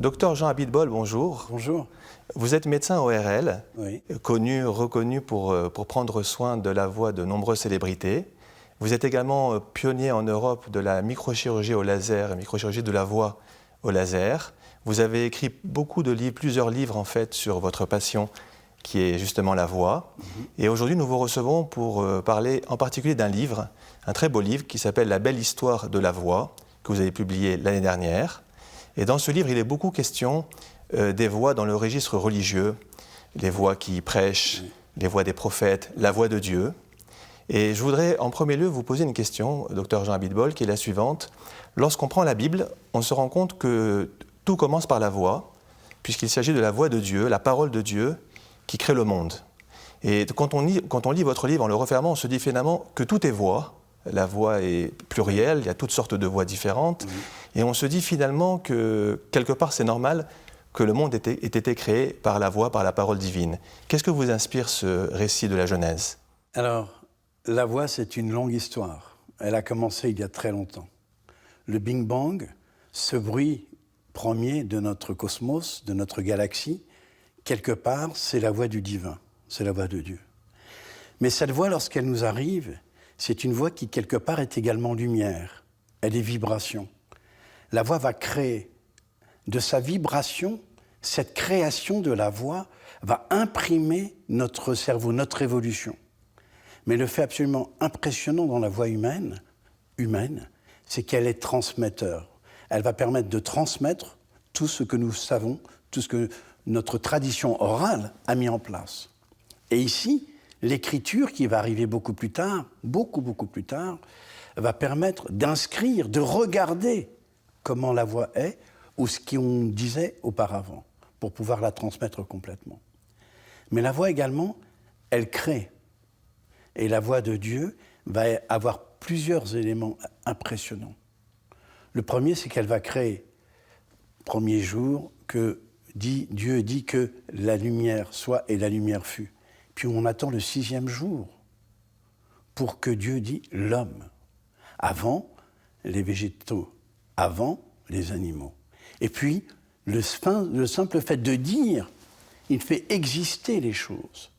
Docteur Jean Abitbol, bonjour. Bonjour. Vous êtes médecin ORL, Oui. reconnu pour prendre soin de la voix de nombreuses célébrités. Vous êtes également pionnier en Europe de la microchirurgie au laser, microchirurgie de la voix au laser. Vous avez écrit beaucoup de livres, plusieurs livres en fait, sur votre passion qui est justement la voix. Et aujourd'hui, nous vous recevons pour parler en particulier d'un livre, un très beau livre qui s'appelle « La belle histoire de la voix » que vous avez publié l'année dernière. Et dans ce livre, il est beaucoup question des voix dans le registre religieux, les voix qui prêchent, les voix des prophètes, la voix de Dieu. Et je voudrais en premier lieu vous poser une question, docteur Jean Abitbol, qui est la suivante. Lorsqu'on prend la Bible, on se rend compte que tout commence par la voix, puisqu'il s'agit de la voix de Dieu, la parole de Dieu, qui crée le monde. Et quand on lit votre livre en le refermant, on se dit finalement que tout est voix. La voix est plurielle, il y a toutes sortes de voix différentes. Et on se dit finalement que, quelque part, c'est normal que le monde ait été créé par la voix, par la parole divine. Qu'est-ce que vous inspire ce récit de la Genèse ? Alors, la voix, c'est une longue histoire. Elle a commencé il y a très longtemps. Le Big Bang, ce bruit premier de notre cosmos, de notre galaxie, quelque part, c'est la voix du divin, c'est la voix de Dieu. Mais cette voix, lorsqu'elle nous arrive, c'est une voix qui, quelque part, est également lumière. Elle est vibration. La voix va créer. De sa vibration, cette création de la voix va imprimer notre cerveau, notre évolution. Mais le fait absolument impressionnant dans la voix humaine, c'est qu'elle est transmetteur. Elle va permettre de transmettre tout ce que nous savons, tout ce que notre tradition orale a mis en place. Et ici, l'écriture qui va arriver beaucoup plus tard, beaucoup plus tard, va permettre d'inscrire, de regarder comment la voix est ou ce qu'on disait auparavant, pour pouvoir la transmettre complètement. Mais la voix également, elle crée. Et la voix de Dieu va avoir plusieurs éléments impressionnants. Le premier, c'est qu'elle va créer, premier jour, que Dieu dit que la lumière soit et la lumière fut. Puis on attend le 6e jour pour que Dieu dise l'homme. Avant, les végétaux. Avant, les animaux. Et puis, le simple fait de dire, il fait exister les choses.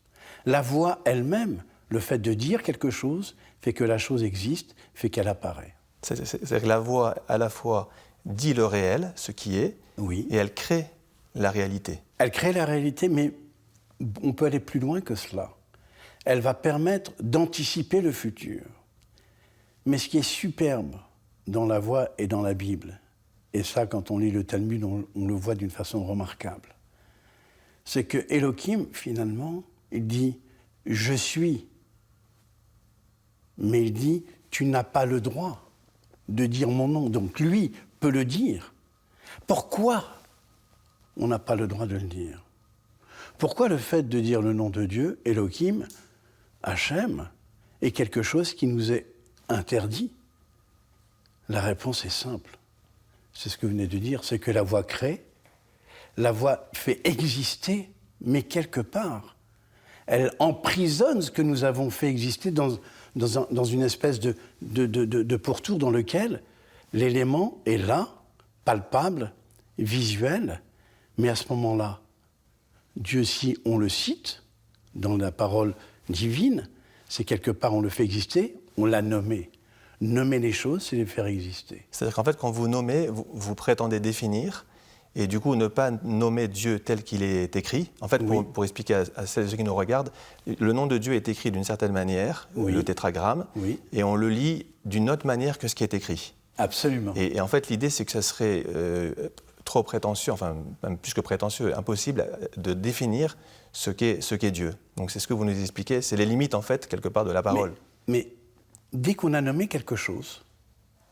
La voix elle-même, le fait de dire quelque chose, fait que la chose existe, fait qu'elle apparaît. C'est-à-dire que la voix, à la fois, dit le réel, ce qui est, oui. Et elle crée la réalité. Elle crée la réalité, mais on peut aller plus loin que cela. Elle va permettre d'anticiper le futur. Mais ce qui est superbe dans la voix et dans la Bible, et ça, quand on lit le Talmud, on le voit d'une façon remarquable, c'est que Elohim, finalement, il dit « je suis ». Mais il dit « tu n'as pas le droit de dire mon nom ». Donc lui peut le dire. Pourquoi on n'a pas le droit de le dire? Pourquoi le fait de dire le nom de Dieu, Elohim, Hachem, est quelque chose qui nous est interdit? La réponse est simple. C'est ce que vous venez de dire, c'est que la voix crée, la voix fait exister, mais quelque part, elle emprisonne ce que nous avons fait exister dans une espèce de pourtour dans lequel l'élément est là, palpable, visuel, mais à ce moment-là, Dieu, si on le cite dans la parole divine, c'est quelque part on le fait exister, on l'a nommé. Nommer les choses, c'est les faire exister. C'est-à-dire qu'en fait, quand vous nommez, vous prétendez définir, et du coup, ne pas nommer Dieu tel qu'il est écrit. En fait, pour expliquer à celles et ceux qui nous regardent, le nom de Dieu est écrit d'une certaine manière, le tétragramme, et on le lit d'une autre manière que ce qui est écrit. Absolument. Et en fait, l'idée, c'est que ça serait trop prétentieux, enfin, même plus que prétentieux, impossible de définir ce qu'est Dieu. Donc, c'est ce que vous nous expliquez, c'est les limites, en fait, quelque part, de la parole. Mais dès qu'on a nommé quelque chose,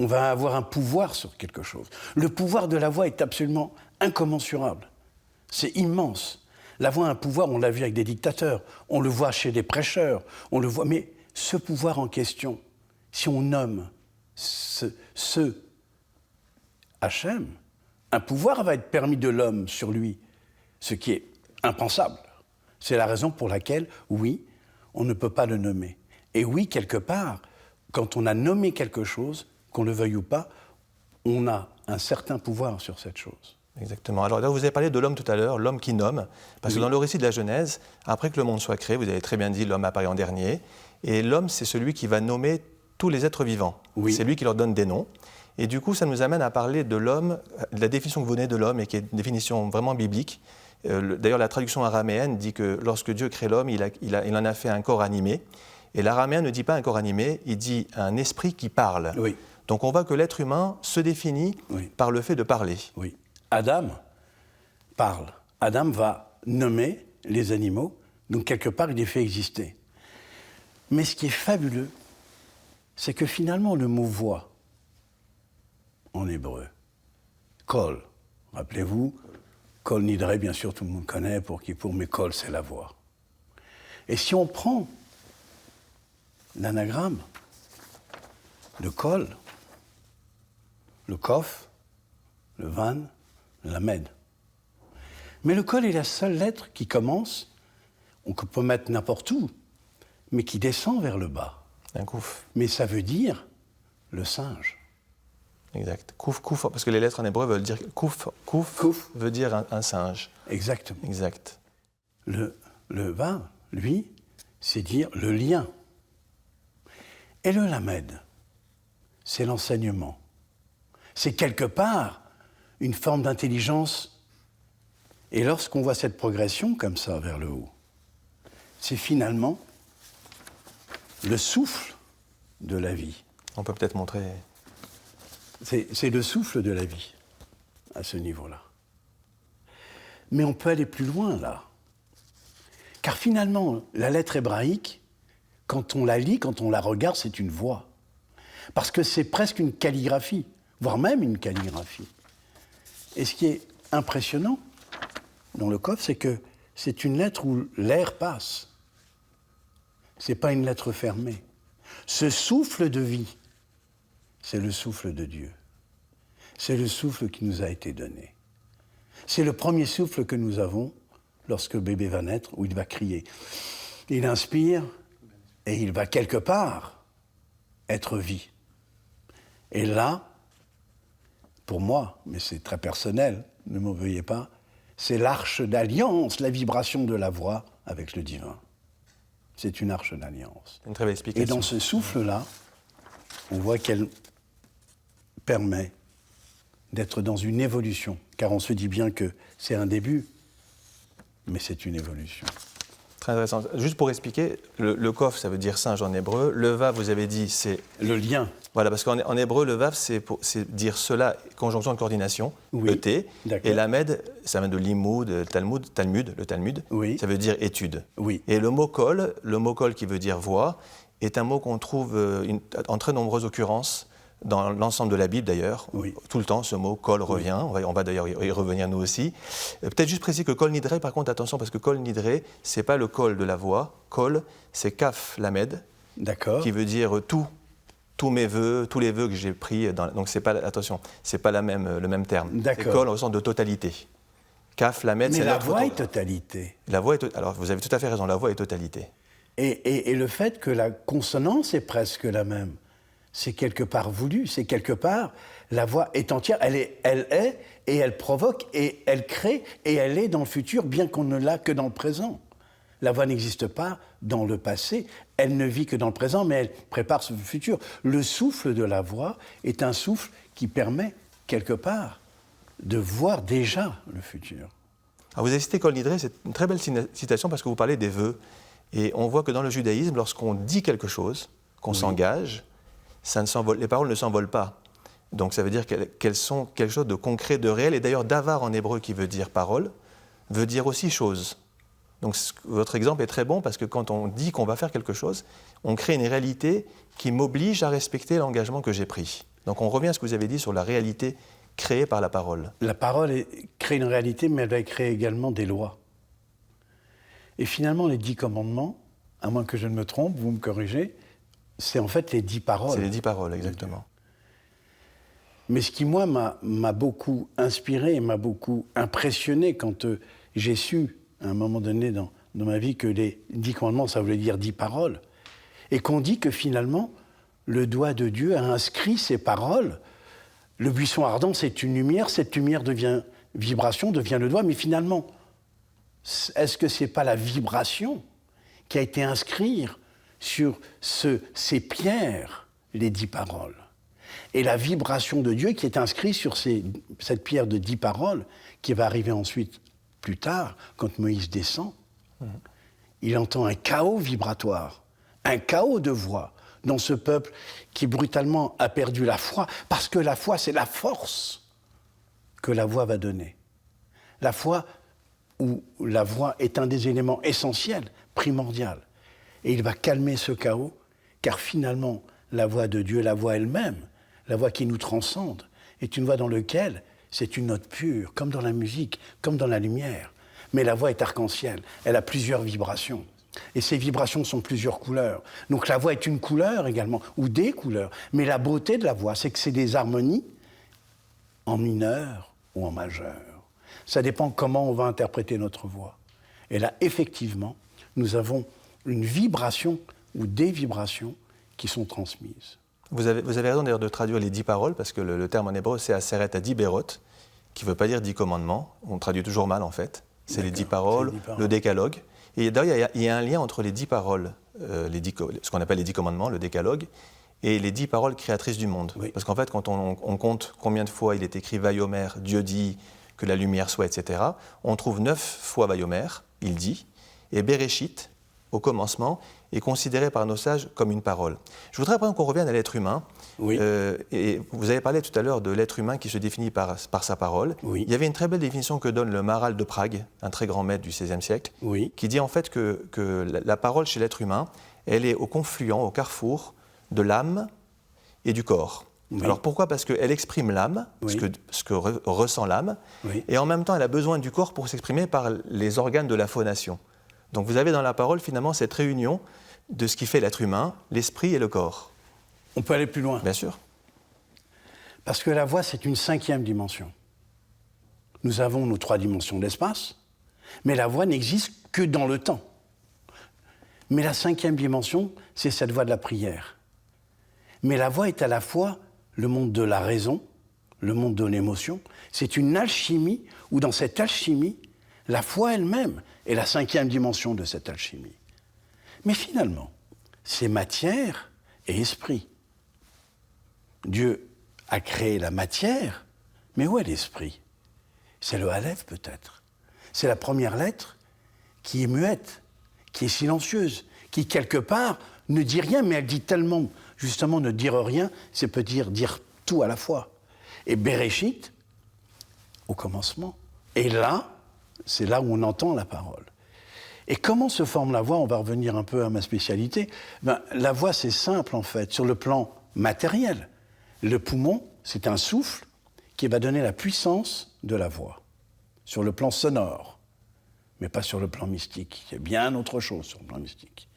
on va avoir un pouvoir sur quelque chose. Le pouvoir de la voix est absolument incommensurable. C'est immense. La voix a un pouvoir, on l'a vu avec des dictateurs, on le voit chez des prêcheurs, on le voit. Mais ce pouvoir en question, si on nomme ce Hachem, un pouvoir va être permis de l'homme sur lui, ce qui est impensable. C'est la raison pour laquelle, oui, on ne peut pas le nommer. Et oui, quelque part, quand on a nommé quelque chose, qu'on le veuille ou pas, on a un certain pouvoir sur cette chose. Exactement. Alors là, vous avez parlé de l'homme tout à l'heure, l'homme qui nomme, parce que dans le récit de la Genèse, après que le monde soit créé, vous avez très bien dit, l'homme apparaît en dernier, et l'homme, c'est celui qui va nommer tous les êtres vivants. Oui. C'est lui qui leur donne des noms. Et du coup, ça nous amène à parler de l'homme, de la définition que vous venez de l'homme, et qui est une définition vraiment biblique. D'ailleurs, la traduction araméenne dit que lorsque Dieu crée l'homme, il en a fait un corps animé. Et l'araméen ne dit pas un corps animé, il dit un esprit qui parle. Oui. Donc on voit que l'être humain se définit par le fait de parler. Oui. Adam parle. Adam va nommer les animaux, donc quelque part il les fait exister. Mais ce qui est fabuleux, c'est que finalement le mot voix, en hébreu, kol, rappelez-vous, kol nidre, bien sûr tout le monde connaît, mais kol c'est la voix. Et si on prend l'anagramme, le kol, le kof, le van, le lamed. Mais le kol est la seule lettre qui commence, on peut mettre n'importe où, mais qui descend vers le bas. Un kouf. Mais ça veut dire le singe. Exact. Kouf, kouf, parce que les lettres en hébreu veulent dire kouf veut dire un singe. Exactement. Exact. Le va, lui, c'est dire le lien. Et le lamed, c'est l'enseignement. C'est quelque part une forme d'intelligence. Et lorsqu'on voit cette progression comme ça vers le haut, c'est finalement le souffle de la vie. On peut peut-être montrer. C'est le souffle de la vie à ce niveau-là. Mais on peut aller plus loin là. Car finalement, la lettre hébraïque, quand on la lit, quand on la regarde, c'est une voix. Parce que c'est presque une calligraphie, voire même une calligraphie. Et ce qui est impressionnant dans le coffre, c'est que c'est une lettre où l'air passe. Ce n'est pas une lettre fermée. Ce souffle de vie, c'est le souffle de Dieu. C'est le souffle qui nous a été donné. C'est le premier souffle que nous avons lorsque le bébé va naître, où il va crier. Il inspire et il va quelque part être vie. Et là, pour moi, mais c'est très personnel, ne m'en veuillez pas, c'est l'arche d'alliance, la vibration de la voix avec le divin. C'est une arche d'alliance. Une très belle explication. Et dans ce souffle-là, on voit qu'elle permet d'être dans une évolution, car on se dit bien que c'est un début, mais c'est une évolution. Très intéressant. Juste pour expliquer, le kof, ça veut dire singe en hébreu. Le vav, vous avez dit, c'est... Le lien. Voilà, parce qu'en hébreu, le vav, c'est dire cela, conjonction de coordination, Oui, ET. d'accord. Et lamed, ça vient de limoud, le Talmud. Oui. Ça veut dire étude. Oui. Et le mot kol qui veut dire voix, est un mot qu'on trouve en très nombreuses occurrences dans l'ensemble de la Bible d'ailleurs. Oui. Tout le temps, ce mot kol revient. On va d'ailleurs y revenir nous aussi. Peut-être juste préciser que kol nidre, par contre, attention, parce que kol nidre, c'est pas le kol de la voix. Kol, c'est kaf lamed, D'accord. qui veut dire tous mes vœux, tous les vœux que j'ai pris. Donc c'est pas, attention, c'est pas le même terme. D'accord. C'est kol au sens de totalité. Kaf lamed, c'est Mais la notre voix est totalité. La voix est alors vous avez tout à fait raison. La voix est totalité. Et le fait que la consonance est presque la même, c'est quelque part voulu, c'est quelque part, la voix est entière, elle est, et elle provoque, et elle crée, et elle est dans le futur, bien qu'on ne l'a que dans le présent. La voix n'existe pas dans le passé, elle ne vit que dans le présent, mais elle prépare ce futur. Le souffle de la voix est un souffle qui permet, quelque part, de voir déjà le futur. Alors vous avez cité Kol Nidre, c'est une très belle citation parce que vous parlez des vœux. Et on voit que dans le judaïsme, lorsqu'on dit quelque chose, qu'on s'engage, les paroles ne s'envolent pas. Donc ça veut dire qu'elles sont quelque chose de concret, de réel. Et d'ailleurs, davar en hébreu, qui veut dire parole, veut dire aussi chose. Donc votre exemple est très bon parce que quand on dit qu'on va faire quelque chose, on crée une réalité qui m'oblige à respecter l'engagement que j'ai pris. Donc on revient à ce que vous avez dit sur la réalité créée par la parole. La parole crée une réalité, mais elle va créer également des lois. Et finalement, les 10 commandements, à moins que je ne me trompe, vous me corrigez, c'est en fait les 10 paroles. C'est les 10 paroles, exactement. Mais ce qui, moi, m'a beaucoup inspiré et m'a beaucoup impressionné quand j'ai su, à un moment donné dans ma vie, que les 10 commandements, ça voulait dire 10 paroles, et qu'on dit que finalement, le doigt de Dieu a inscrit ces paroles. Le buisson ardent, c'est une lumière, cette lumière devient vibration devient le doigt, mais finalement, est-ce que ce n'est pas la vibration qui a été inscrite sur ces pierres, les 10 paroles? Et la vibration de Dieu qui est inscrite sur cette pierre de 10 paroles, qui va arriver ensuite, plus tard, quand Moïse descend, il entend un chaos vibratoire, un chaos de voix dans ce peuple qui brutalement a perdu la foi, parce que la foi, c'est la force que la voix va donner. La foi où la voix est un des éléments essentiels, primordial. Et il va calmer ce chaos, car finalement, la voix de Dieu, la voix elle-même, la voix qui nous transcende, est une voix dans laquelle c'est une note pure, comme dans la musique, comme dans la lumière. Mais la voix est arc-en-ciel, elle a plusieurs vibrations. Et ces vibrations sont plusieurs couleurs. Donc la voix est une couleur également, ou des couleurs. Mais la beauté de la voix, c'est que c'est des harmonies en mineur ou en majeur. Ça dépend comment on va interpréter notre voix. Et là, effectivement, nous avons une vibration ou des vibrations qui sont transmises. Vous avez raison d'ailleurs de traduire les 10 paroles, parce que le terme en hébreu, c'est Aseret Adiberot, qui ne veut pas dire 10 commandements. On traduit toujours mal, en fait. C'est les 10 paroles, le décalogue. Et d'ailleurs, il y a un lien entre les 10 paroles, ce qu'on appelle les 10 commandements, le décalogue, et les 10 paroles créatrices du monde. Oui. Parce qu'en fait, quand on compte combien de fois il est écrit Vayomer, Dieu dit, que la lumière soit, etc., on trouve 9 fois Vayomer, il dit, et Bereshit, au commencement, est considéré par nos sages comme une parole. Je voudrais après qu'on revienne à l'être humain. Oui. Et vous avez parlé tout à l'heure de l'être humain qui se définit par sa parole. Oui. Il y avait une très belle définition que donne le Maharal de Prague, un très grand maître du XVIe siècle, oui. qui dit en fait que la parole chez l'être humain, elle est au confluent, au carrefour de l'âme et du corps. Oui. Alors pourquoi ? Parce qu'elle exprime l'âme, oui. ce que ressent l'âme, oui. Et en même temps elle a besoin du corps pour s'exprimer par les organes de la phonation. Donc vous avez dans la parole finalement cette réunion de ce qui fait l'être humain, l'esprit et le corps. On peut aller plus loin. Bien sûr. Parce que la voix, c'est une 5e dimension. Nous avons nos 3 dimensions d'espace, mais la voix n'existe que dans le temps. Mais la 5e dimension, c'est cette voix de la prière. Mais la voix est à la fois le monde de la raison, le monde de l'émotion. C'est une alchimie où dans cette alchimie, la foi elle-même est la 5e dimension de cette alchimie. Mais finalement, c'est matière et esprit. Dieu a créé la matière, mais où est l'esprit ? C'est le Aleph peut-être. C'est la première lettre qui est muette, qui est silencieuse, qui quelque part ne dit rien, mais elle dit tellement, justement, ne dire rien, c'est peut dire tout à la fois. Et Bereshit, au commencement. Et là, c'est là où on entend la parole. Et comment se forme la voix ? On va revenir un peu à ma spécialité. La voix, c'est simple, en fait, sur le plan matériel. Le poumon, c'est un souffle qui va donner la puissance de la voix, sur le plan sonore, mais pas sur le plan mystique. Il y a bien autre chose sur le plan mystique.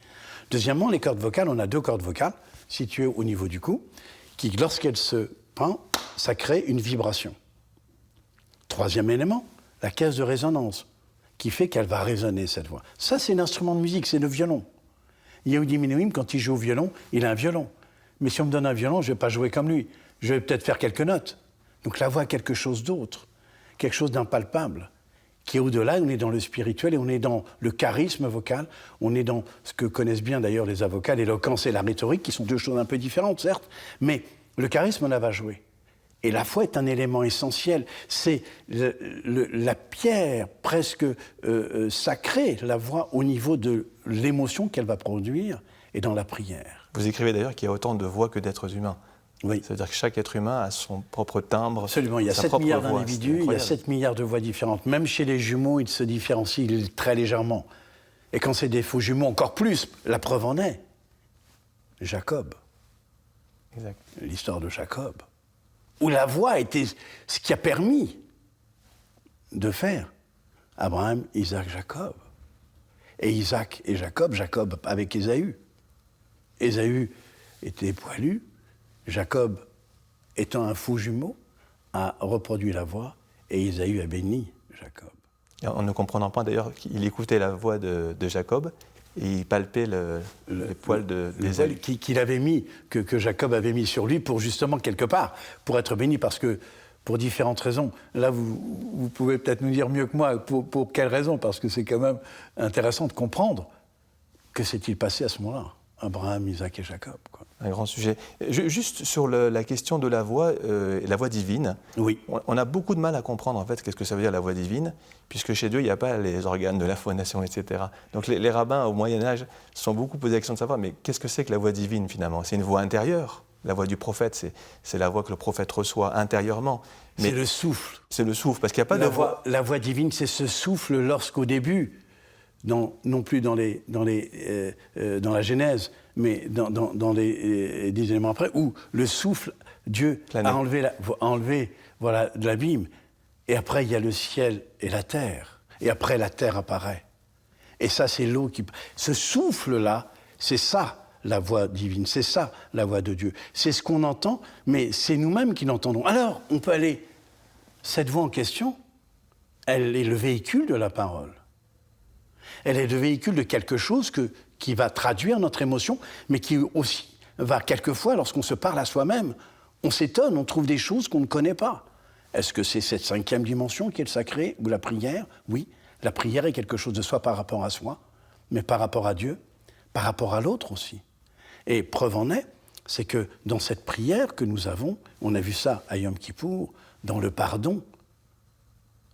Deuxièmement, les cordes vocales, on a 2 cordes vocales situées au niveau du cou, qui, lorsqu'elles se pendent, ça crée une vibration. 3e élément, la caisse de résonance, qui fait qu'elle va résonner, cette voix. Ça, c'est l'instrument de musique, c'est le violon. Yehudi Menuhin, quand il joue au violon, il a un violon. Mais si on me donne un violon, je ne vais pas jouer comme lui. Je vais peut-être faire quelques notes. Donc la voix est quelque chose d'autre, quelque chose d'impalpable, qui est au-delà, on est dans le spirituel et on est dans le charisme vocal, on est dans ce que connaissent bien d'ailleurs les avocats, l'éloquence et la rhétorique, qui sont 2 choses un peu différentes, certes, mais le charisme, on la va jouer. Et la foi est un élément essentiel. C'est la pierre presque sacrée, la voix, au niveau de l'émotion qu'elle va produire et dans la prière. Vous écrivez d'ailleurs qu'il y a autant de voix que d'êtres humains. Oui. C'est-à-dire que chaque être humain a son propre timbre. Absolument, il y a 7 milliards d'individus, il y a 7 milliards de voix différentes. Même chez les jumeaux, ils se différencient très légèrement. Et quand c'est des faux jumeaux, encore plus. La preuve en est. Jacob. Exact. L'histoire de Jacob. Où la voix était ce qui a permis de faire Abraham, Isaac, Jacob. Et Isaac et Jacob, Jacob avec Ésaü. Ésaü était poilu, Jacob, étant un faux jumeau, a reproduit la voix et Ésaü a béni Jacob. En ne comprenant pas d'ailleurs qu'il écoutait la voix de Jacob et il palpait les poils d'Ésaü. Qu'il avait mis, que Jacob avait mis sur lui pour justement quelque part, pour être béni, parce que pour différentes raisons. Là, vous pouvez peut-être nous dire mieux que moi pour quelles raisons, parce que c'est quand même intéressant de comprendre que s'est-il passé à ce moment-là. Abraham, Isaac et Jacob, quoi. Un grand sujet. Juste sur la question de la voix divine. Oui. On a beaucoup de mal à comprendre en fait qu'est-ce que ça veut dire la voix divine, puisque chez Dieu il n'y a pas les organes de la phonation, etc. Donc les rabbins au Moyen Âge se sont beaucoup posé la question de savoir, mais qu'est-ce que c'est que la voix divine finalement? C'est une voix intérieure. La voix du prophète, c'est la voix que le prophète reçoit intérieurement. Mais c'est le souffle. C'est le souffle, parce qu'il n'y a pas de voix. La voix divine, c'est ce souffle lorsqu'au début, non plus dans la Genèse, mais dans les 10 éléments après, où le souffle, Dieu a enlevé voilà, de l'abîme. Et après, il y a le ciel et la terre. Et après, la terre apparaît. Et ça, c'est l'eau qui... Ce souffle-là, c'est ça, la voix divine. C'est ça, la voix de Dieu. C'est ce qu'on entend, mais c'est nous-mêmes qui l'entendons. Alors, on peut aller... Cette voix en question, elle est le véhicule de la parole. Elle est le véhicule de quelque chose qui va traduire notre émotion, mais qui aussi va quelquefois, lorsqu'on se parle à soi-même, on s'étonne, on trouve des choses qu'on ne connaît pas. Est-ce que c'est cette 5e dimension qui est le sacré, ou la prière? Oui, la prière est quelque chose de soi par rapport à soi, mais par rapport à Dieu, par rapport à l'autre aussi. Et preuve en est, c'est que dans cette prière que nous avons, on a vu ça à Yom Kippour, dans le pardon,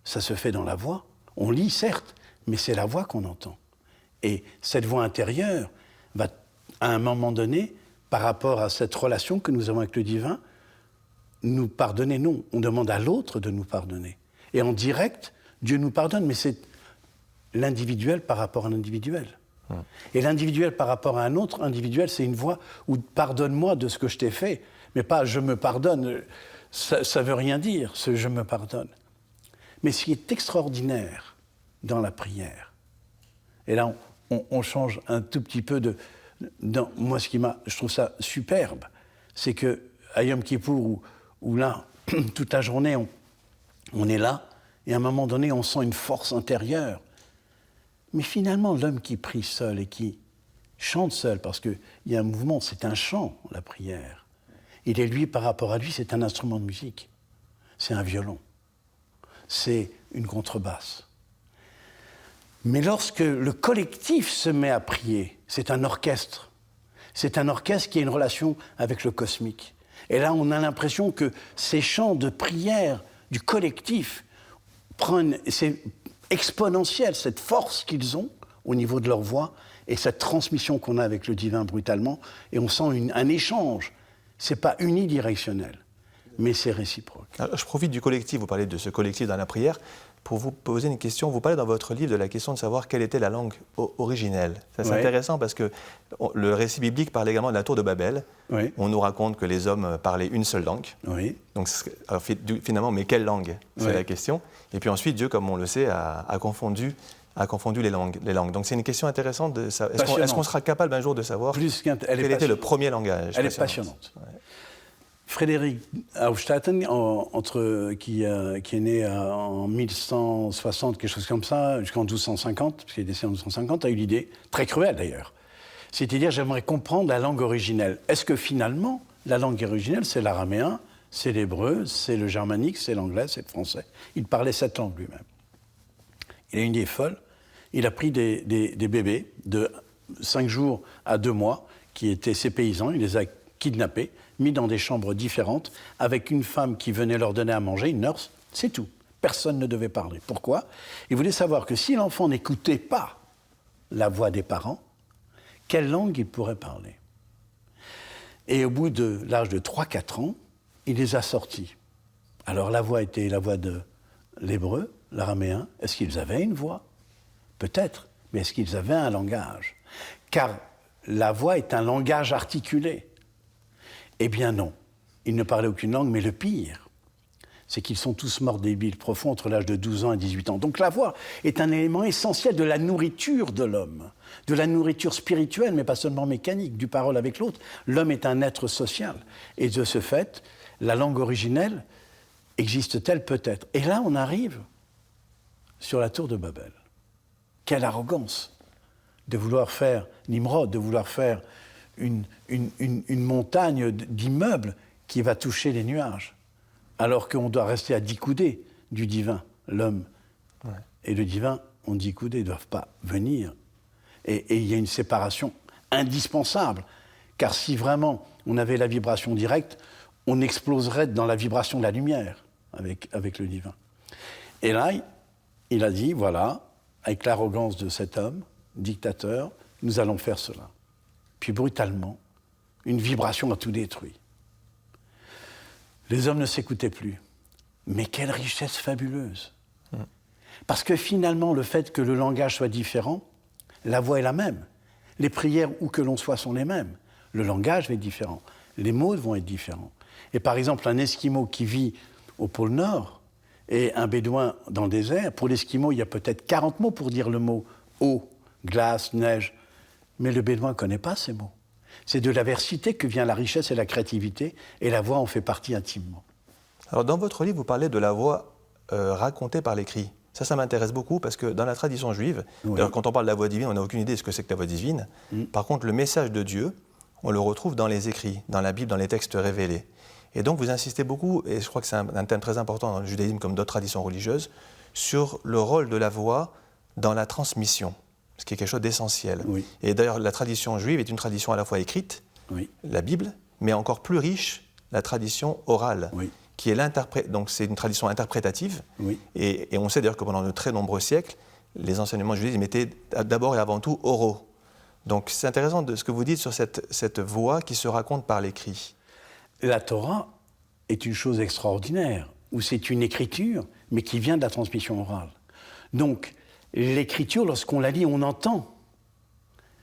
ça se fait dans la voix. On lit, certes, mais c'est la voix qu'on entend. Et cette voix intérieure va, à un moment donné, par rapport à cette relation que nous avons avec le divin, nous pardonner. Non, on demande à l'autre de nous pardonner. Et en direct, Dieu nous pardonne, mais c'est l'individuel par rapport à l'individuel. Et l'individuel par rapport à un autre individuel, c'est une voix où pardonne-moi de ce que je t'ai fait, mais pas je me pardonne. Ça ne veut rien dire, ce je me pardonne. Mais ce qui est extraordinaire dans la prière, et là on change un tout petit peu de... moi, je trouve ça superbe, c'est qu'à Yom Kippour, où là, toute la journée, on est là, et à un moment donné, on sent une force intérieure. Mais finalement, l'homme qui prie seul et qui chante seul, parce qu'il y a un mouvement, c'est un chant, la prière. Il est lui, par rapport à lui, c'est un instrument de musique. C'est un violon. C'est une contrebasse. Mais lorsque le collectif se met à prier, c'est un orchestre. C'est un orchestre qui a une relation avec le cosmique. Et là, on a l'impression que ces chants de prière du collectif prennent... C'est exponentiel, cette force qu'ils ont au niveau de leur voix et cette transmission qu'on a avec le divin brutalement. Et on sent un échange. Ce n'est pas unidirectionnel, mais c'est réciproque. Alors, je profite du collectif, vous parlez de ce collectif dans la prière, pour vous poser une question. Vous parlez dans votre livre de la question de savoir quelle était la langue originelle. Ça, c'est intéressant parce que le récit biblique parle également de la tour de Babel. Oui. On nous raconte que les hommes parlaient une seule langue. Oui. Donc, alors, finalement, mais quelle langue? C'est la question. Et puis ensuite, Dieu, comme on le sait, a confondu les langues. Donc c'est une question intéressante. Est-ce qu'on sera capable un jour de savoir quel était le premier langage? Elle est passionnante. Ouais. Frédéric Hofstadter, qui est né en 1160, quelque chose comme ça, jusqu'en 1250, parce qu'il est décédé en 1250, a eu l'idée, très cruelle d'ailleurs, c'est-à-dire j'aimerais comprendre la langue originelle. Est-ce que finalement, la langue originelle, c'est l'araméen, c'est l'hébreu, c'est le germanique, c'est l'anglais, c'est le français? Il parlait 7 langues lui-même. Il a une idée folle. Il a pris des bébés de 5 jours à 2 mois, qui étaient ses paysans, il les a kidnappés, mis dans des chambres différentes, avec une femme qui venait leur donner à manger, une nurse, c'est tout. Personne ne devait parler. Pourquoi? Il voulait savoir que si l'enfant n'écoutait pas la voix des parents, quelle langue il pourrait parler? Et au bout de l'âge de 3-4 ans, il les a sortis. Alors la voix était la voix de l'hébreu, l'araméen. Est-ce qu'ils avaient une voix? Peut-être, mais est-ce qu'ils avaient un langage? Car la voix est un langage articulé. Eh bien non, ils ne parlaient aucune langue, mais le pire, c'est qu'ils sont tous morts débiles profonds entre l'âge de 12 ans et 18 ans. Donc la voix est un élément essentiel de la nourriture de l'homme, de la nourriture spirituelle, mais pas seulement mécanique, du parole avec l'autre. L'homme est un être social. Et de ce fait, la langue originelle existe-t-elle peut-être? Et là, on arrive sur la tour de Babel. Quelle arrogance de vouloir faire, Nimrod, de vouloir faire une montagne d'immeubles qui va toucher les nuages. alors qu'on doit rester à 10 coudées du divin, l'homme. Ouais. Et le divin, on 10 coudées, ils ne doivent pas venir. Et il y a une séparation indispensable, car si vraiment on avait la vibration directe, on exploserait dans la vibration de la lumière avec le divin. Et là, il a dit, voilà, avec l'arrogance de cet homme, dictateur, nous allons faire cela. Puis brutalement, une vibration a tout détruit. Les hommes ne s'écoutaient plus. Mais quelle richesse fabuleuse! Parce que finalement, le fait que le langage soit différent, la voix est la même. Les prières, où que l'on soit, sont les mêmes. Le langage va être différent. Les mots vont être différents. Et par exemple, un Esquimau qui vit au pôle Nord et un Bédouin dans le désert, pour l'Esquimau, il y a peut-être 40 mots pour dire le mot eau, glace, neige. Mais le Bédouin ne connaît pas ces mots. C'est de l'aversité que vient la richesse et la créativité, et la voix en fait partie intimement. Alors, dans votre livre, vous parlez de la voix racontée par l'écrit. Ça m'intéresse beaucoup parce que dans la tradition juive, oui. Quand on parle de la voix divine, on n'a aucune idée de ce que c'est que la voix divine. Par contre, le message de Dieu, on le retrouve dans les écrits, dans la Bible, dans les textes révélés. Et donc, vous insistez beaucoup, et je crois que c'est un thème très important dans le judaïsme comme d'autres traditions religieuses, sur le rôle de la voix dans la transmission, ce qui est quelque chose d'essentiel. Oui. Et d'ailleurs, la tradition juive est une tradition à la fois écrite, oui. La Bible, mais encore plus riche, la tradition orale. Oui. Qui est donc c'est une tradition interprétative, oui. et on sait d'ailleurs que pendant de très nombreux siècles, les enseignements judaïsmes étaient d'abord et avant tout oraux. Donc c'est intéressant de ce que vous dites sur cette voix qui se raconte par l'écrit. La Torah est une chose extraordinaire, où c'est une écriture, mais qui vient de la transmission orale. Donc l'écriture, lorsqu'on la lit, on entend.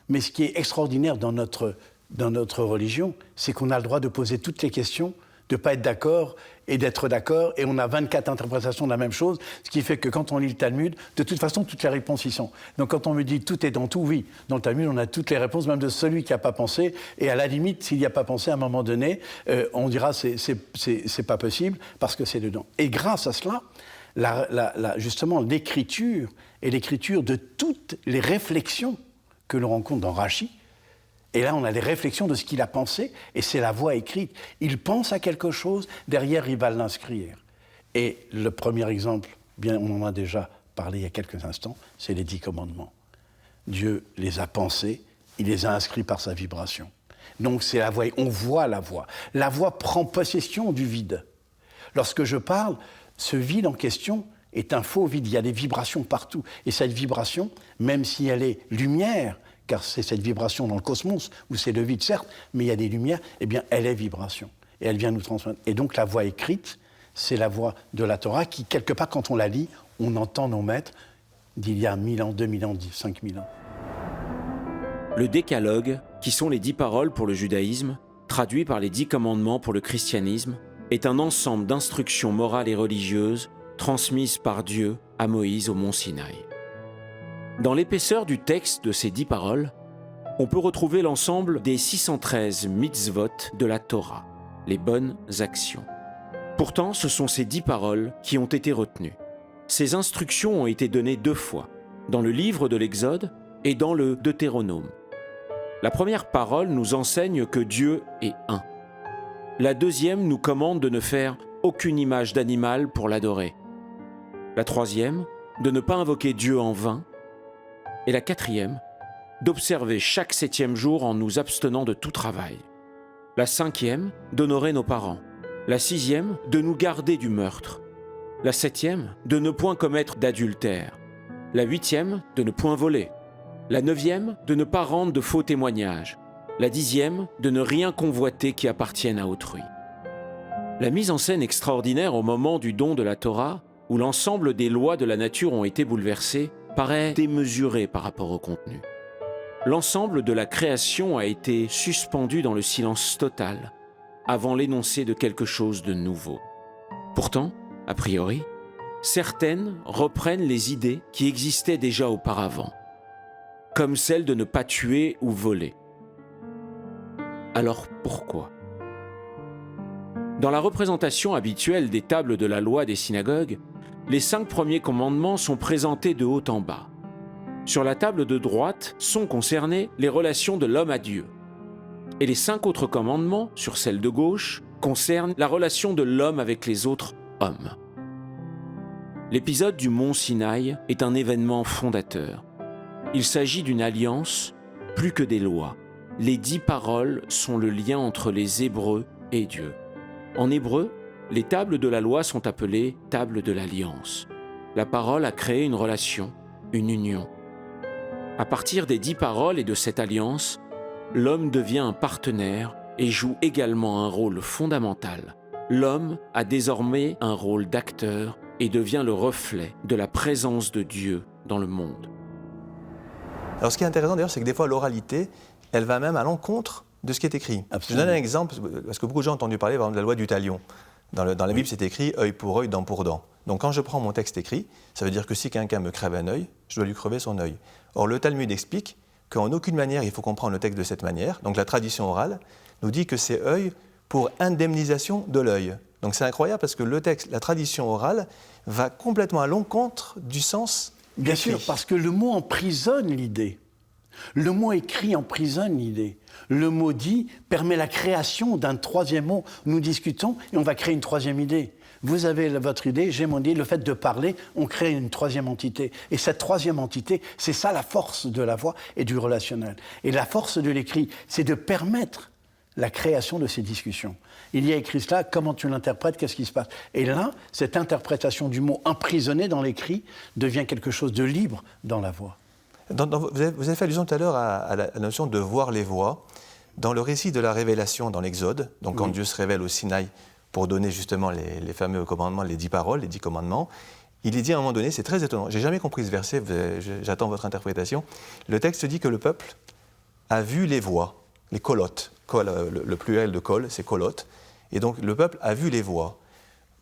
Mais ce qui est extraordinaire dans notre religion, c'est qu'on a le droit de poser toutes les questions, de ne pas être d'accord et d'être d'accord, et on a 24 interprétations de la même chose, ce qui fait que quand on lit le Talmud, de toute façon, toutes les réponses y sont. Donc quand on me dit tout est dans tout, oui, dans le Talmud, on a toutes les réponses, même de celui qui n'a pas pensé, et à la limite, s'il n'y a pas pensé, à un moment donné, on dira c'est pas possible, parce que c'est dedans. Et grâce à cela, justement, l'écriture, et l'écriture de toutes les réflexions que l'on rencontre dans Rashi. Et là, on a les réflexions de ce qu'il a pensé, et c'est la voix écrite. Il pense à quelque chose, derrière, il va l'inscrire. Et le premier exemple, bien, on en a déjà parlé il y a quelques instants, c'est les 10 commandements. Dieu les a pensés, il les a inscrits par sa vibration. Donc c'est la voix, on voit la voix. La voix prend possession du vide. Lorsque je parle, ce vide en question est un faux vide, il y a des vibrations partout. Et cette vibration, même si elle est lumière, car c'est cette vibration dans le cosmos, où c'est le vide, certes, mais il y a des lumières, eh bien, elle est vibration. Et elle vient nous transmettre. Et donc, la voix écrite, c'est la voix de la Torah qui, quelque part, quand on la lit, on entend nos maîtres d'il y a 1000 ans, 2000 ans, 5000 ans. Le décalogue, qui sont les 10 paroles pour le judaïsme, traduit par les 10 commandements pour le christianisme, est un ensemble d'instructions morales et religieuses transmises par Dieu à Moïse au mont Sinaï. Dans l'épaisseur du texte de ces 10 paroles, on peut retrouver l'ensemble des 613 mitzvot de la Torah, les bonnes actions. Pourtant, ce sont ces 10 paroles qui ont été retenues. Ces instructions ont été données 2 fois, dans le livre de l'Exode et dans le Deutéronome. La première parole nous enseigne que Dieu est un. La deuxième nous commande de ne faire aucune image d'animal pour l'adorer. La troisième, de ne pas invoquer Dieu en vain. Et la quatrième, d'observer chaque 7e jour en nous abstenant de tout travail. La 5e, d'honorer nos parents. La 6e, de nous garder du meurtre. La 7e, de ne point commettre d'adultère. La 8e, de ne point voler. La 9e, de ne pas rendre de faux témoignages. La 10e, de ne rien convoiter qui appartienne à autrui. La mise en scène extraordinaire au moment du don de la Torah, où l'ensemble des lois de la nature ont été bouleversées, paraît démesuré par rapport au contenu. L'ensemble de la création a été suspendu dans le silence total, avant l'énoncé de quelque chose de nouveau. Pourtant, a priori, certaines reprennent les idées qui existaient déjà auparavant, comme celle de ne pas tuer ou voler. Alors pourquoi ? Dans la représentation habituelle des tables de la loi des synagogues, les 5 premiers commandements sont présentés de haut en bas. Sur la table de droite sont concernés les relations de l'homme à Dieu. Et les 5 autres commandements, sur celle de gauche, concerne la relation de l'homme avec les autres hommes. L'épisode du mont Sinaï est un événement fondateur. Il s'agit d'une alliance plus que des lois. Les 10 paroles sont le lien entre les Hébreux et Dieu. En hébreu, les tables de la loi sont appelées tables de l'alliance. La parole a créé une relation, une union. À partir des 10 paroles et de cette alliance, l'homme devient un partenaire et joue également un rôle fondamental. L'homme a désormais un rôle d'acteur et devient le reflet de la présence de Dieu dans le monde. Alors ce qui est intéressant d'ailleurs, c'est que des fois l'oralité, elle va même à l'encontre de ce qui est écrit. Absolument. Je donne un exemple, parce que beaucoup de gens ont entendu parler par exemple, de la loi du talion. Dans la Bible, c'est écrit œil pour œil, dent pour dent. Donc quand je prends mon texte écrit, ça veut dire que si quelqu'un me crève un œil, je dois lui crever son œil. Or le Talmud explique qu'en aucune manière il faut comprendre le texte de cette manière. Donc la tradition orale nous dit que c'est œil pour indemnisation de l'œil. Donc c'est incroyable parce que le texte, la tradition orale, va complètement à l'encontre du sens Bien écrit. sûr, parce que le mot emprisonne l'idée. Le mot écrit emprisonne l'idée. Le mot dit permet la création d'un troisième mot. Nous discutons et on va créer une troisième idée. Vous avez votre idée, j'ai mon idée. Le fait de parler, on crée une troisième entité. Et cette troisième entité, c'est ça la force de la voix et du relationnel. Et la force de l'écrit, c'est de permettre la création de ces discussions. Il y a écrit cela, comment tu l'interprètes, qu'est-ce qui se passe? Et là, cette interprétation du mot emprisonné dans l'écrit devient quelque chose de libre dans la voix. Vous avez fait allusion tout à l'heure à la notion de voir les voix. Dans le récit de la révélation dans l'Exode, donc quand Dieu se révèle au Sinaï pour donner justement les fameux commandements, les 10 paroles, les 10 commandements, il est dit à un moment donné, c'est très étonnant, j'ai jamais compris ce verset, j'attends votre interprétation. Le texte dit que le peuple a vu les voix, les kolotes. Le pluriel de kol, c'est kolotes. Et donc le peuple a vu les voix.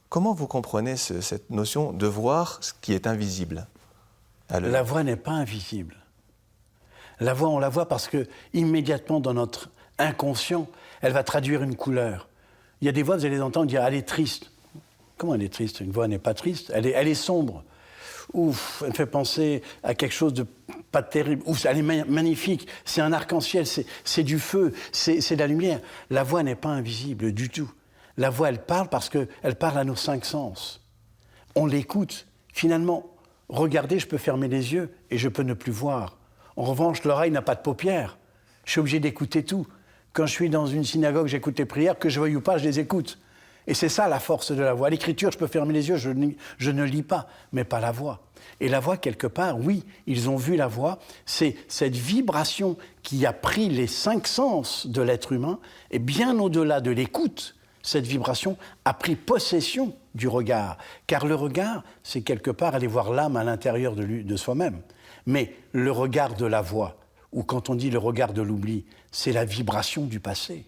Comment vous comprenez cette notion de voir ce qui est invisible? La voix n'est pas invisible. La voix, on la voit parce que immédiatement dans notre inconscient, elle va traduire une couleur. Il y a des voix, vous allez entendre dire « elle est triste ». Comment elle est triste? Une voix n'est pas triste, elle est sombre. Ouf, elle fait penser à quelque chose de pas terrible. Ouf, elle est magnifique, c'est un arc-en-ciel, c'est du feu, c'est de la lumière. La voix n'est pas invisible du tout. La voix, elle parle parce qu'elle parle à nos 5 sens. On l'écoute. Finalement, regardez, je peux fermer les yeux et je peux ne plus voir. En revanche, l'oreille n'a pas de paupières. Je suis obligé d'écouter tout. Quand je suis dans une synagogue, j'écoute les prières, que je veuille ou pas, je les écoute. Et c'est ça la force de la voix. L'écriture, je peux fermer les yeux, je ne lis pas, mais pas la voix. Et la voix, quelque part, oui, ils ont vu la voix, c'est cette vibration qui a pris les 5 sens de l'être humain, et bien au-delà de l'écoute, cette vibration a pris possession du regard. Car le regard, c'est quelque part aller voir l'âme à l'intérieur de soi-même. Mais le regard de la voix, ou quand on dit le regard de l'oubli, c'est la vibration du passé.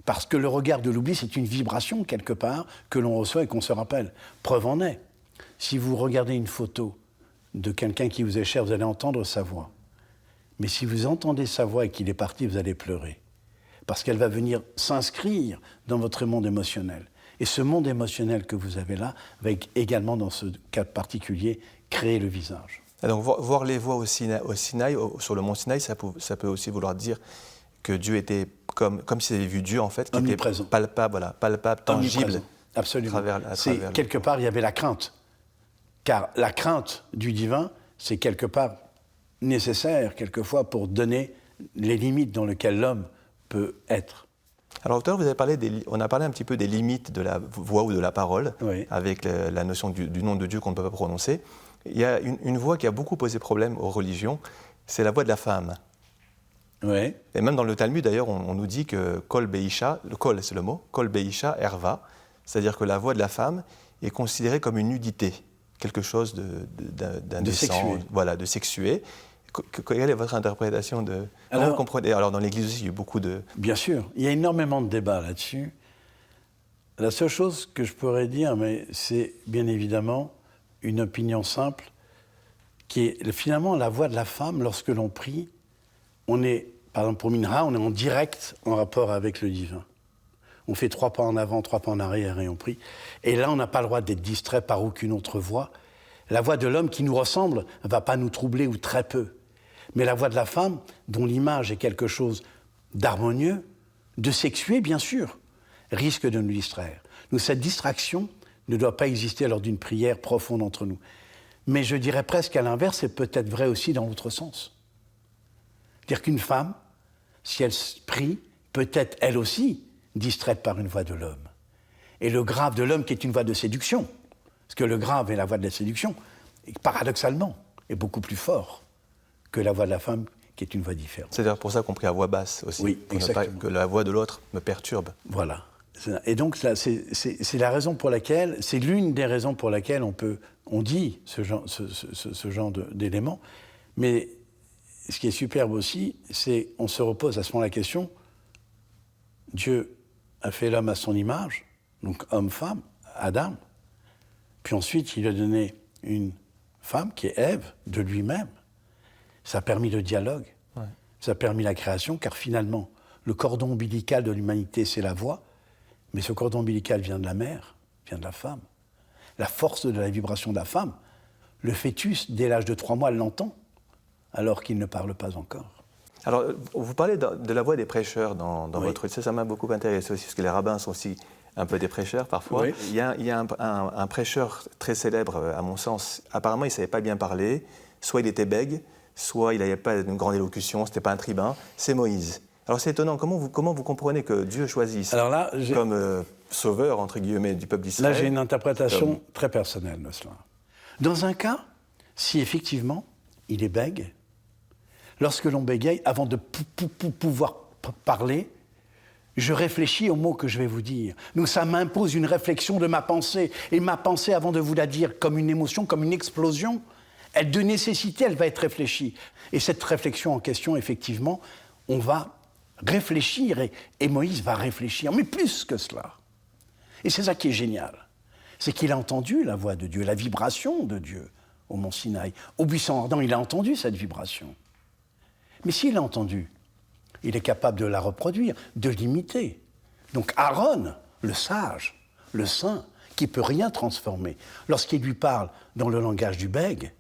Parce que le regard de l'oubli, c'est une vibration, quelque part, que l'on reçoit et qu'on se rappelle. Preuve en est, si vous regardez une photo de quelqu'un qui vous est cher, vous allez entendre sa voix. Mais si vous entendez sa voix et qu'il est parti, vous allez pleurer. Parce qu'elle va venir s'inscrire dans votre monde émotionnel. Et ce monde émotionnel que vous avez là va également, dans ce cas particulier, créer le visage. Et donc voir les voix au Sinaï, sur le mont Sinaï, ça peut aussi vouloir dire que Dieu était comme s'il avait vu Dieu en fait, qui était palpable, tangible. Absolument. Quelque part, il y avait la crainte. Car la crainte du divin, c'est quelque part nécessaire, quelquefois, pour donner les limites dans lesquelles l'homme peut être. Alors, tout à l'heure, on a parlé un petit peu des limites de la voix ou de la parole, oui, avec la notion du nom de Dieu qu'on ne peut pas prononcer. Il y a une voix qui a beaucoup posé problème aux religions, c'est la voix de la femme. Oui. Et même dans le Talmud, d'ailleurs, on nous dit que Kol Beisha, le Kol, c'est le mot, Kol Beisha Erva, c'est-à-dire que la voix de la femme est considérée comme une nudité, quelque chose d'indécent, voilà, de sexué. Quelle est votre interprétation de... Alors, vous comprenez, alors dans l'Église aussi, il y a eu beaucoup de... Bien sûr, il y a énormément de débats là-dessus. La seule chose que je pourrais dire, mais c'est bien évidemment une opinion simple, qui est finalement la voix de la femme, lorsque l'on prie, on est, par exemple pour Minha, on est en direct en rapport avec le divin. On fait 3 pas en avant, 3 pas en arrière et on prie. Et là, on n'a pas le droit d'être distrait par aucune autre voix. La voix de l'homme qui nous ressemble ne va pas nous troubler ou très peu. Mais la voix de la femme, dont l'image est quelque chose d'harmonieux, de sexué bien sûr, risque de nous distraire. Nous, cette distraction ne doit pas exister lors d'une prière profonde entre nous. Mais je dirais presque à l'inverse, c'est peut-être vrai aussi dans l'autre sens. Dire qu'une femme, si elle prie, peut être elle aussi distraite par une voix de l'homme. Et le grave de l'homme qui est une voix de séduction, parce que le grave est la voix de la séduction, et paradoxalement, est beaucoup plus fort que la voix de la femme qui est une voix différente. C'est d'ailleurs pour ça qu'on prie à voix basse aussi, oui, pour ne pas que la voix de l'autre me perturbe. Voilà. Et donc, là, c'est la raison pour laquelle, c'est l'une des raisons pour laquelle on dit ce genre d'éléments. Mais ce qui est superbe aussi, c'est qu'on se repose à ce moment la question, Dieu a fait l'homme à son image, donc homme-femme, Adam, puis ensuite il a donné une femme qui est Ève, de lui-même. Ça a permis le dialogue, ouais. Ça a permis la création, car finalement, le cordon ombilical de l'humanité, c'est la voix, mais ce cordon ombilical vient de la mère, vient de la femme. La force de la vibration de la femme, le fœtus, dès l'âge de 3 mois, l'entend, alors qu'il ne parle pas encore. Alors, vous parlez de la voix des prêcheurs dans votre... Ça m'a beaucoup intéressé aussi, parce que les rabbins sont aussi un peu des prêcheurs parfois. Oui. Il y a un prêcheur très célèbre, à mon sens. Apparemment, il ne savait pas bien parler. Soit il était bègue, soit il n'avait pas une grande élocution, ce n'était pas un tribun. C'est Moïse. Alors c'est étonnant, comment vous comprenez que Dieu choisisse comme sauveur, entre guillemets, du peuple d'Israël? Là, j'ai une interprétation très personnelle de cela. Dans un cas, si effectivement, il est bègue, lorsque l'on bégaye, avant de pouvoir parler, je réfléchis aux mots que je vais vous dire. Donc ça m'impose une réflexion de ma pensée. Et ma pensée, avant de vous la dire comme une émotion, comme une explosion, elle de nécessité, elle va être réfléchie. Et cette réflexion en question, effectivement, on va réfléchir, et Moïse va réfléchir, mais plus que cela. Et c'est ça qui est génial, c'est qu'il a entendu la voix de Dieu, la vibration de Dieu au mont Sinaï. Au buisson ardent, il a entendu cette vibration. Mais s'il l'a entendu, il est capable de la reproduire, de l'imiter. Donc Aaron, le sage, le saint, qui ne peut rien transformer, lorsqu'il lui parle dans le langage du bègue,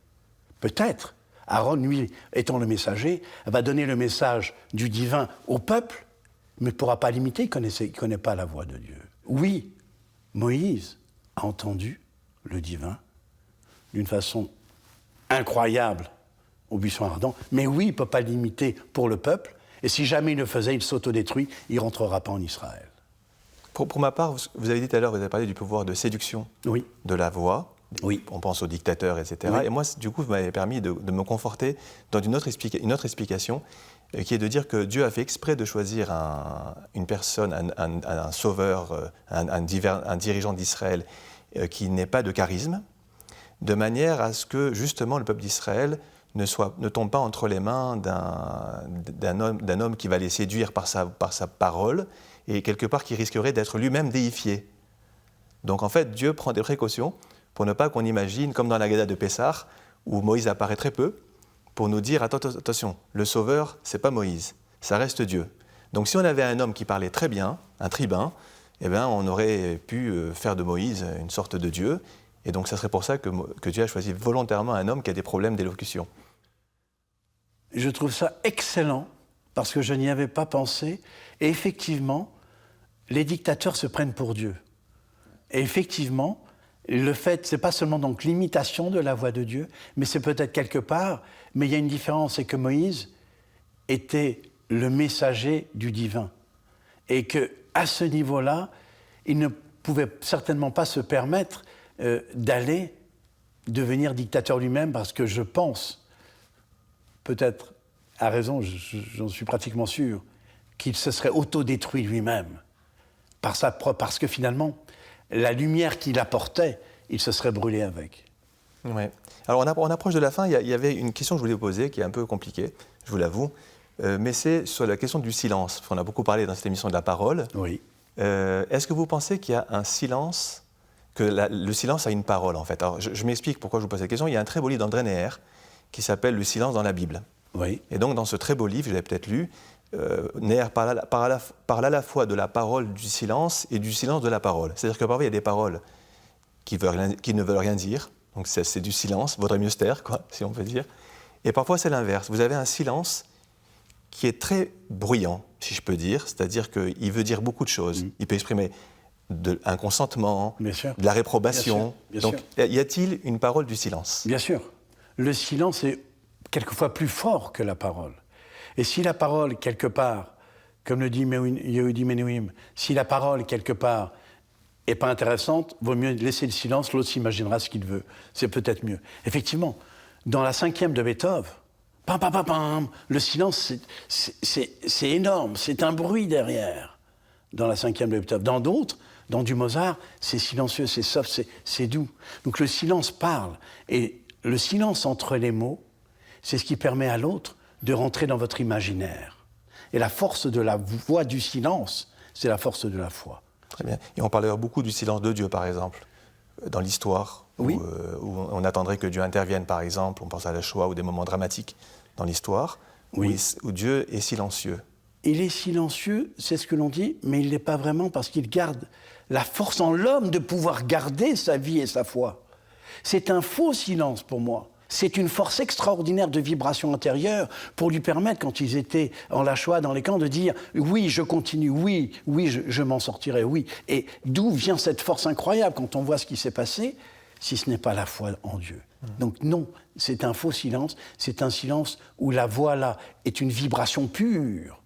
peut-être, Aaron, lui, étant le messager, va donner le message du divin au peuple, mais ne pourra pas l'imiter, il ne connaît pas la voix de Dieu. Oui, Moïse a entendu le divin d'une façon incroyable au buisson ardent, mais oui, il ne peut pas l'imiter pour le peuple, et si jamais il le faisait, il s'autodétruit, il ne rentrera pas en Israël. Pour ma part, vous avez dit tout à l'heure, vous avez parlé du pouvoir de séduction de la voix. Oui. On pense aux dictateurs, etc. Oui. Et moi, du coup, vous m'avez permis de me conforter dans une autre explication, qui est de dire que Dieu a fait exprès de choisir une personne, un sauveur, un dirigeant d'Israël qui n'ait pas de charisme, de manière à ce que, justement, le peuple d'Israël ne tombe pas entre les mains d'un homme qui va les séduire par sa parole, et quelque part qui risquerait d'être lui-même déifié. Donc, en fait, Dieu prend des précautions pour ne pas qu'on imagine, comme dans la Haggadah de Pessah, où Moïse apparaît très peu, pour nous dire, attention, le sauveur, c'est pas Moïse, ça reste Dieu. Donc si on avait un homme qui parlait très bien, un tribun, eh bien, on aurait pu faire de Moïse une sorte de Dieu, et donc ça serait pour ça que Dieu a choisi volontairement un homme qui a des problèmes d'élocution. Je trouve ça excellent, parce que je n'y avais pas pensé, et effectivement, les dictateurs se prennent pour Dieu. Et effectivement, le fait, c'est pas seulement donc l'imitation de la voix de Dieu, mais c'est peut-être quelque part, mais il y a une différence, c'est que Moïse était le messager du divin. Et qu'à ce niveau-là, il ne pouvait certainement pas se permettre d'aller devenir dictateur lui-même, parce que je pense, peut-être à raison, j'en suis pratiquement sûr, qu'il se serait autodétruit lui-même, parce que finalement, la lumière qu'il apportait, il se serait brûlé avec. Oui. Alors, on approche de la fin. Il y avait une question que je voulais vous poser, qui est un peu compliquée, je vous l'avoue, mais c'est sur la question du silence. On a beaucoup parlé dans cette émission de la parole. Oui. Est-ce que vous pensez qu'il y a un silence, que le silence a une parole, en fait? Alors, je m'explique pourquoi je vous pose cette question. Il y a un très beau livre d'André Neher qui s'appelle « Le silence dans la Bible ». Oui. Et donc, dans ce très beau livre, je l'ai peut-être lu, Neher parle à la fois de la parole du silence et du silence de la parole. C'est-à-dire que parfois, il y a des paroles qui ne veulent rien dire, donc c'est du silence, vaudrait mieux se taire, quoi, si on peut dire. Et parfois, c'est l'inverse. Vous avez un silence qui est très bruyant, si je peux dire, c'est-à-dire qu'il veut dire beaucoup de choses. Il peut exprimer un consentement, Bien sûr. de la réprobation. Bien Donc, sûr. y a-t-il une parole du silence? Bien sûr. Le silence est quelquefois plus fort que la parole. Et si la parole, quelque part, comme le dit Yehudi Menuhin, si la parole, quelque part, n'est pas intéressante, vaut mieux laisser le silence, l'autre s'imaginera ce qu'il veut. C'est peut-être mieux. Effectivement, dans la 5e de Beethoven, pam, pam, pam, pam, le silence, c'est énorme, c'est un bruit derrière, dans la 5e de Beethoven. Dans d'autres, dans du Mozart, c'est silencieux, c'est soft, c'est doux. Donc le silence parle. Et le silence entre les mots, c'est ce qui permet à l'autre de rentrer dans votre imaginaire. Et la force de la voix du silence, c'est la force de la foi. Très bien. Et on parle beaucoup du silence de Dieu, par exemple, dans l'histoire, Oui. où on attendrait que Dieu intervienne, par exemple. On pense à la Shoah ou des moments dramatiques dans l'histoire, Oui. où Dieu est silencieux. Il est silencieux, c'est ce que l'on dit, mais il ne l'est pas vraiment parce qu'il garde la force en l'homme de pouvoir garder sa vie et sa foi. C'est un faux silence pour moi. C'est une force extraordinaire de vibration intérieure pour lui permettre, quand ils étaient en la Shoah, dans les camps, de dire « oui, je continue, oui, je m'en sortirai, oui ». Et d'où vient cette force incroyable quand on voit ce qui s'est passé, si ce n'est pas la foi en Dieu. Donc non, c'est un faux silence, c'est un silence où la voix là est une vibration pure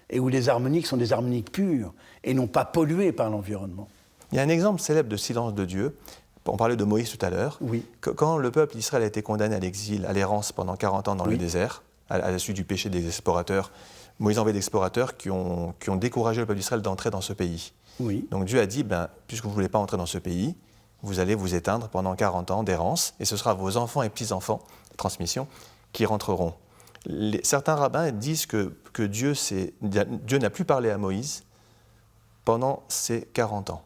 et où les harmoniques sont des harmoniques pures et non pas polluées par l'environnement. Il y a un exemple célèbre de silence de Dieu. On parlait de Moïse tout à l'heure. Oui. Quand le peuple d'Israël a été condamné à l'exil, à l'errance pendant 40 ans dans Oui. le désert, à la suite du péché des explorateurs, Moïse a envoyé des explorateurs qui ont découragé le peuple d'Israël d'entrer dans ce pays. Oui. Donc Dieu a dit, puisque vous ne voulez pas entrer dans ce pays, vous allez vous éteindre pendant 40 ans d'errance, et ce sera vos enfants et petits-enfants, transmission, qui rentreront. Certains rabbins disent que Dieu n'a plus parlé à Moïse pendant ces 40 ans.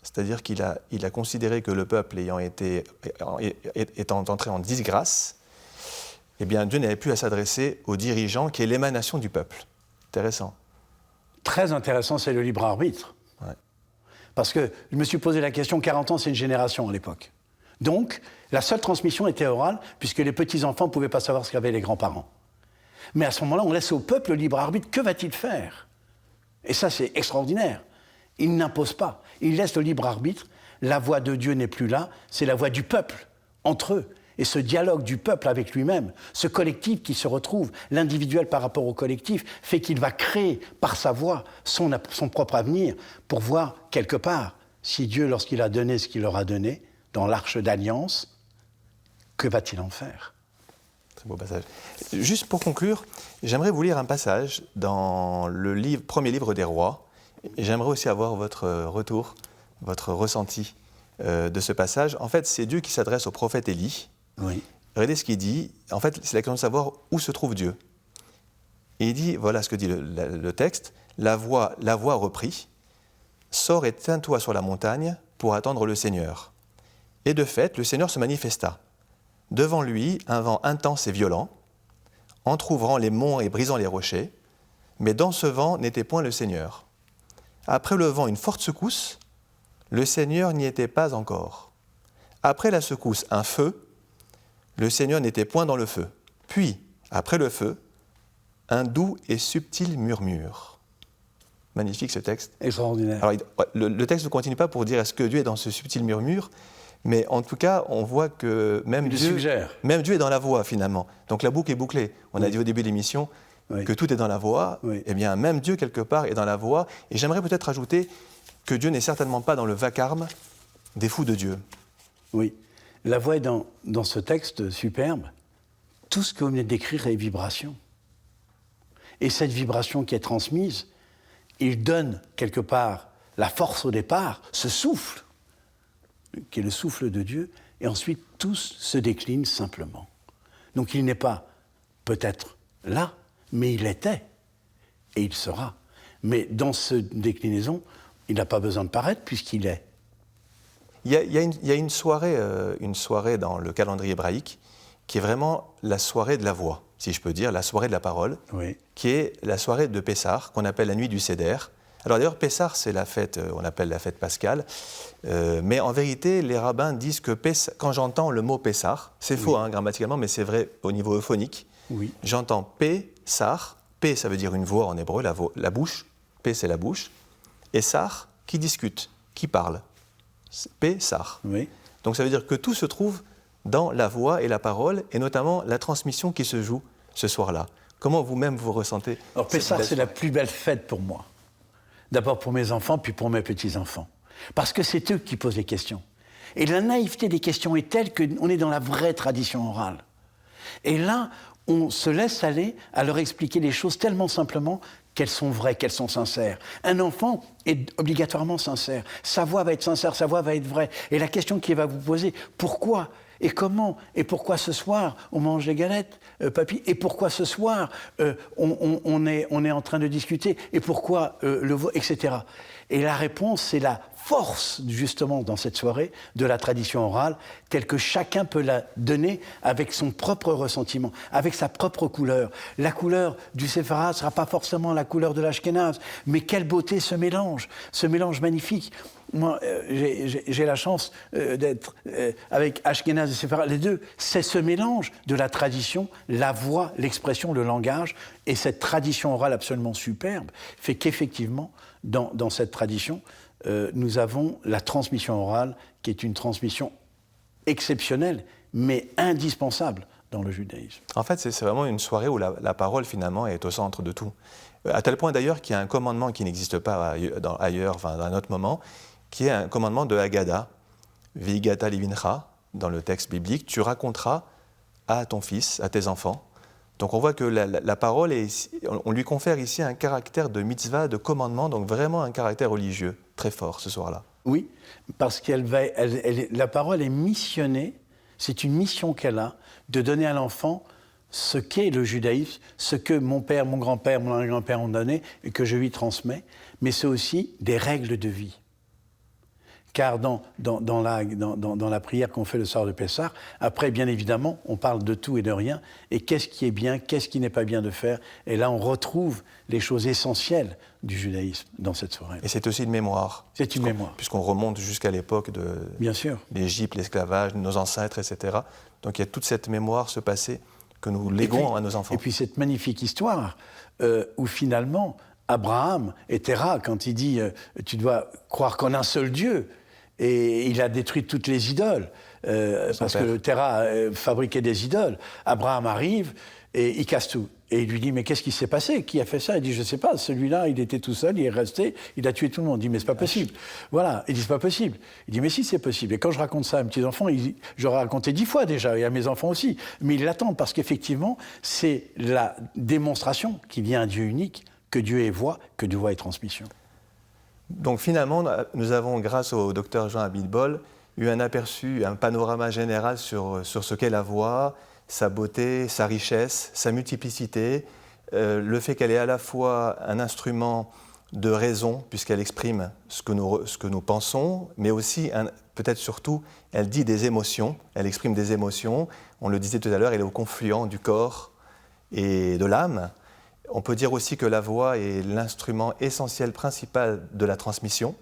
C'est-à-dire qu'il a considéré que le peuple étant entré en disgrâce, eh bien Dieu n'avait plus à s'adresser aux dirigeants qui est l'émanation du peuple. Intéressant. Très intéressant, c'est le libre arbitre. Ouais. Parce que je me suis posé la question, 40 ans, c'est une génération à l'époque. Donc, la seule transmission était orale, puisque les petits-enfants ne pouvaient pas savoir ce qu'avaient les grands-parents. Mais à ce moment-là, on laisse au peuple le libre arbitre. Que va-t-il faire? Et ça, c'est extraordinaire. Il n'impose pas. Il laisse le libre arbitre. La voix de Dieu n'est plus là. C'est la voix du peuple, entre eux. Et ce dialogue du peuple avec lui-même, ce collectif qui se retrouve, l'individuel par rapport au collectif, fait qu'il va créer par sa voix son propre avenir pour voir quelque part si Dieu, lorsqu'il a donné ce qu'il leur a donné, dans l'arche d'alliance, que va-t-il en faire? Très beau passage. Juste pour conclure, j'aimerais vous lire un passage dans le premier livre des rois. Et j'aimerais aussi avoir votre retour, votre ressenti de ce passage. En fait, c'est Dieu qui s'adresse au prophète Élie. Oui. Regardez ce qu'il dit. En fait, c'est la question de savoir où se trouve Dieu. Et il dit, voilà ce que dit le texte, la voix reprit, « Sors et tiens-toi sur la montagne pour attendre le Seigneur. » Et de fait, le Seigneur se manifesta. Devant lui, un vent intense et violent, entr'ouvrant les monts et brisant les rochers, mais dans ce vent n'était point le Seigneur. Après le vent, une forte secousse, le Seigneur n'y était pas encore. Après la secousse, un feu, le Seigneur n'était point dans le feu. Puis, après le feu, un doux et subtil murmure. Magnifique ce texte. Extraordinaire. Alors, le texte ne continue pas pour dire est-ce que Dieu est dans ce subtil murmure, mais en tout cas, on voit que même Dieu est dans la voix finalement. Donc la boucle est bouclée. On a dit au début de l'émission que tout est dans la voix. Oui. Eh bien, même Dieu quelque part est dans la voix. Et j'aimerais peut-être ajouter que Dieu n'est certainement pas dans le vacarme des fous de Dieu. Oui. La voix est dans ce texte superbe. Tout ce que vous venez de décrire est vibration. Et cette vibration qui est transmise, il donne quelque part la force au départ, ce souffle, qui est le souffle de Dieu, et ensuite tout se décline simplement. Donc il n'est pas peut-être là, mais il était, et il sera. Mais dans cette déclinaison, il n'a pas besoin de paraître puisqu'il est. Il y a une soirée dans le calendrier hébraïque qui est vraiment la soirée de la voix, si je peux dire, la soirée de la parole, Oui. qui est la soirée de Pessah, qu'on appelle la nuit du Seder. Alors d'ailleurs, Pessah, c'est la fête, on appelle la fête pascale, mais en vérité, les rabbins disent que quand j'entends le mot Pessah, c'est faux grammaticalement, mais c'est vrai au niveau euphonique, Oui. j'entends Pessah P, ça veut dire une voix en hébreu, la bouche. P, c'est la bouche. Et Sar, qui discute, qui parle. P, Sar. Oui. Donc ça veut dire que tout se trouve dans la voix et la parole, et notamment la transmission qui se joue ce soir-là. Comment vous-même vous ressentez? Alors Pessah, c'est la plus belle fête pour moi. D'abord pour mes enfants, puis pour mes petits-enfants. Parce que c'est eux qui posent les questions. Et la naïveté des questions est telle qu'on est dans la vraie tradition orale. Et là, on se laisse aller à leur expliquer les choses tellement simplement qu'elles sont vraies, qu'elles sont sincères. Un enfant est obligatoirement sincère. Sa voix va être sincère, sa voix va être vraie. Et la question qu'il va vous poser, pourquoi et comment? Et pourquoi ce soir on mange des galettes, papy? Et pourquoi ce soir on est en train de discuter? Et pourquoi etc. Et la réponse, c'est la force, justement, dans cette soirée, de la tradition orale, telle que chacun peut la donner avec son propre ressentiment, avec sa propre couleur. La couleur du Séfarade ne sera pas forcément la couleur de l'Ashkénaze, mais quelle beauté ce mélange magnifique. Moi, j'ai la chance d'être avec Ashkénaze et Séfarade, les deux. C'est ce mélange de la tradition, la voix, l'expression, le langage, et cette tradition orale absolument superbe fait qu'effectivement, dans cette tradition, nous avons la transmission orale, qui est une transmission exceptionnelle, mais indispensable dans le judaïsme. En fait, c'est vraiment une soirée où la parole, finalement, est au centre de tout. À tel point, d'ailleurs, qu'il y a un commandement qui n'existe pas ailleurs, enfin, dans un autre moment, qui est un commandement de Haggadah, V'higata livincha, dans le texte biblique, tu raconteras à ton fils, à tes enfants. Donc on voit que la parole, on lui confère ici un caractère de mitzvah, de commandement, donc vraiment un caractère religieux très fort ce soir-là. Oui, parce la parole est missionnée, c'est une mission qu'elle a, de donner à l'enfant ce qu'est le judaïsme, ce que mon père, mon grand-père, mon arrière-grand-père ont donné et que je lui transmets, mais c'est aussi des règles de vie. Car dans la prière qu'on fait le soir de Pessah, après, bien évidemment, on parle de tout et de rien. Et qu'est-ce qui est bien, qu'est-ce qui n'est pas bien de faire? Et là, on retrouve les choses essentielles du judaïsme dans cette soirée. Et c'est aussi une mémoire. C'est une mémoire. Puisqu'on remonte jusqu'à l'époque de l'Égypte, l'esclavage, nos ancêtres, etc. Donc il y a toute cette mémoire, ce passé, que nous léguons à nos enfants. Et puis cette magnifique histoire où finalement, Abraham et Terah, quand il dit « tu dois croire qu'en un seul Dieu », et il a détruit toutes les idoles, parce que Terah fabriquait des idoles. Abraham arrive et il casse tout. Et il lui dit, mais qu'est-ce qui s'est passé? Qui a fait ça? Il dit, je ne sais pas, celui-là, il était tout seul, il est resté, il a tué tout le monde. Il dit, mais c'est pas possible. Voilà, il dit, c'est pas possible. Il dit, mais si, c'est possible. Et quand je raconte ça à mes petits-enfants, j'aurais raconté 10 fois déjà, et à mes enfants aussi. Mais ils l'attendent, parce qu'effectivement, c'est la démonstration qu'il y a un Dieu unique, que Dieu est voix, que Dieu voix est transmission. Donc finalement, nous avons, grâce au docteur Jean Abitbol, eu un aperçu, un panorama général sur ce qu'est la voix, sa beauté, sa richesse, sa multiplicité, le fait qu'elle est à la fois un instrument de raison, puisqu'elle exprime ce que nous pensons, mais aussi, peut-être surtout, elle dit des émotions, elle exprime des émotions. On le disait tout à l'heure, elle est au confluent du corps et de l'âme. On peut dire aussi que la voix est l'instrument essentiel principal de la transmission.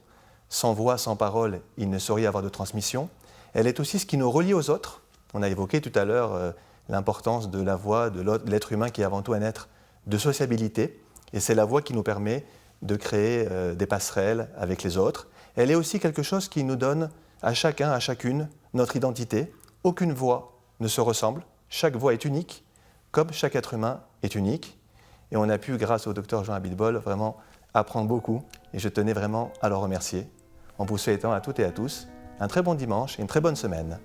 Sans voix, sans parole, il ne saurait y avoir de transmission. Elle est aussi ce qui nous relie aux autres. On a évoqué tout à l'heure l'importance de la voix, de l'être humain qui est avant tout un être de sociabilité. Et c'est la voix qui nous permet de créer des passerelles avec les autres. Elle est aussi quelque chose qui nous donne à chacun, à chacune, notre identité. Aucune voix ne se ressemble. Chaque voix est unique, comme chaque être humain est unique. Et on a pu, grâce au docteur Jean Abitbol, vraiment apprendre beaucoup. Et je tenais vraiment à le remercier, en vous souhaitant à toutes et à tous un très bon dimanche et une très bonne semaine.